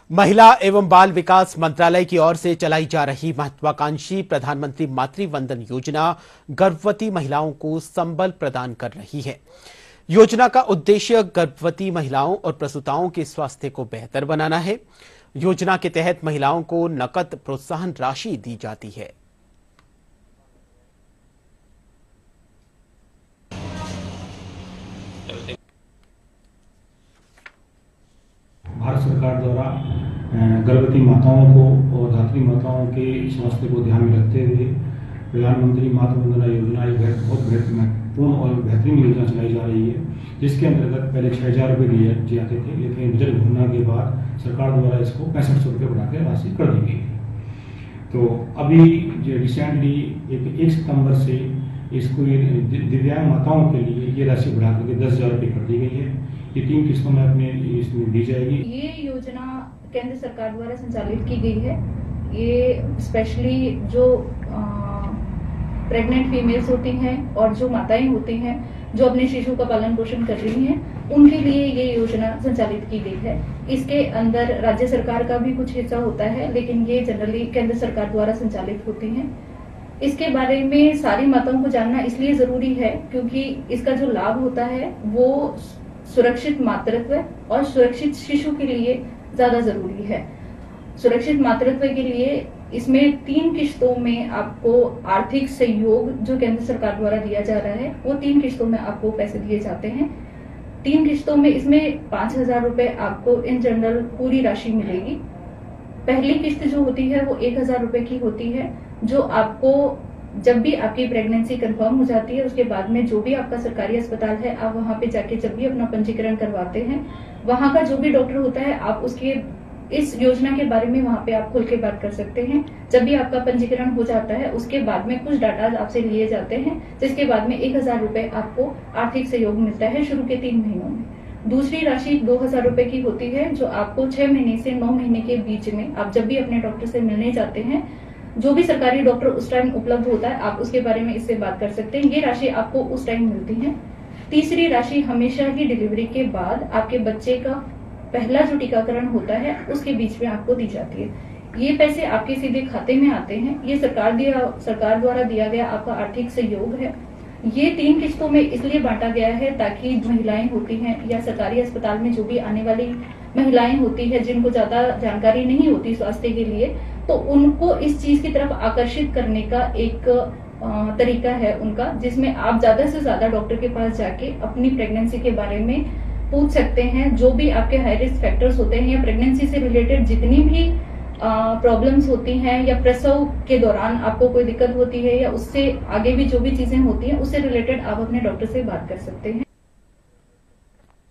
महिला एवं बाल विकास मंत्रालय की ओर से चलाई जा रही महत्वाकांक्षी प्रधानमंत्री मातृ वंदन योजना गर्भवती महिलाओं को संबल प्रदान कर रही है। योजना का उद्देश्य गर्भवती महिलाओं और प्रसूताओं के स्वास्थ्य को बेहतर बनाना है। योजना के तहत महिलाओं को नकद प्रोत्साहन राशि दी जाती है। भारत सरकार द्वारा गर्भवती माताओं को और धात्री माताओं के स्वास्थ्य को ध्यान में रखते हुए प्रधानमंत्री मातृ वंदना योजना एक बहुत महत्वपूर्ण और बेहतरीन योजना चलाई जा रही है, जिसके अंतर्गत पहले 6,000 रुपये दिए जाते थे, लेकिन बजट घोषणा के बाद सरकार द्वारा इसको 6500 रुपये बढ़ाकर राशि कर दी गई है। तो अभी जो रिसेंटली 1 सितंबर से इसको दिव्यांग माताओं के लिए ये राशि बढ़ा करके 10,000 रुपये कर दी गई है। ये 3 किस्तों में अपने इसमें दी जाएगी। ये योजना केंद्र सरकार द्वारा संचालित की गई है। ये स्पेशली जो प्रेग्नेंट फीमेल्स होती हैं और जो माताएं होती हैं जो अपने शिशु का पालन पोषण कर रही हैं, उनके लिए ये योजना संचालित की गई है। इसके अंदर राज्य सरकार का भी कुछ हिस्सा होता है, लेकिन ये जनरली केंद्र सरकार द्वारा संचालित होती हैं। इसके बारे में सारी माताओं को जानना इसलिए जरूरी है क्योंकि इसका जो लाभ होता है वो सुरक्षित मातृत्व और सुरक्षित शिशु के लिए ज्यादा जरूरी है। सुरक्षित मातृत्व के लिए इसमें 3 किश्तों में आपको आर्थिक सहयोग जो केंद्र सरकार द्वारा दिया जा रहा है, वो 3 किश्तों में आपको पैसे दिए जाते हैं। 3 किश्तों में इसमें 5,000 रुपए आपको इन जनरल पूरी राशि मिलेगी। पहली किश्त जो होती है वो 1,000 रुपए की होती है, जो आपको जब भी आपकी प्रेगनेंसी कंफर्म हो जाती है उसके बाद में जो भी आपका सरकारी अस्पताल है, आप वहां पे जाके जब भी अपना पंजीकरण करवाते हैं, वहां का जो भी डॉक्टर होता है, आप उसके इस योजना के बारे में वहां पे आप खुल के बात कर सकते हैं। जब भी आपका पंजीकरण हो जाता है उसके बाद में कुछ डाटा आपसे लिए जाते हैं, जिसके बाद में 1,000 रुपए आपको आर्थिक सहयोग मिलता है शुरू के 3 महीनों में। दूसरी राशि 2,000 रुपए की होती है, जो आपको 6 महीने से 9 महीने के बीच में आप जब भी अपने डॉक्टर से मिलने जाते हैं, जो भी सरकारी डॉक्टर उस टाइम उपलब्ध होता है, आप उसके बारे में इससे बात कर सकते हैं। ये राशि आपको उस टाइम मिलती है। तीसरी राशि हमेशा ही डिलीवरी के बाद आपके बच्चे का पहला जो टीकाकरण होता है उसके बीच में आपको दी जाती है। ये पैसे आपके सीधे खाते में आते हैं। ये सरकार द्वारा दिया गया आपका आर्थिक सहयोग है। ये 3 किस्तों में इसलिए बांटा गया है ताकि महिलाएं होती हैं या सरकारी अस्पताल में जो भी आने वाली महिलाएं होती है जिनको ज्यादा जानकारी नहीं होती स्वास्थ्य के लिए, तो उनको इस चीज की तरफ आकर्षित करने का एक तरीका है उनका, जिसमें आप ज्यादा से ज्यादा डॉक्टर के पास जाके अपनी प्रेगनेंसी के बारे में पूछ सकते हैं। जो भी आपके हाई रिस्क फैक्टर्स होते हैं या प्रेगनेंसी से रिलेटेड जितनी भी प्रॉब्लम्स होती हैं या प्रसव के दौरान आपको कोई दिक्कत होती है या उससे आगे भी जो भी चीजें होती हैं, उससे रिलेटेड आप अपने डॉक्टर से बात कर सकते हैं।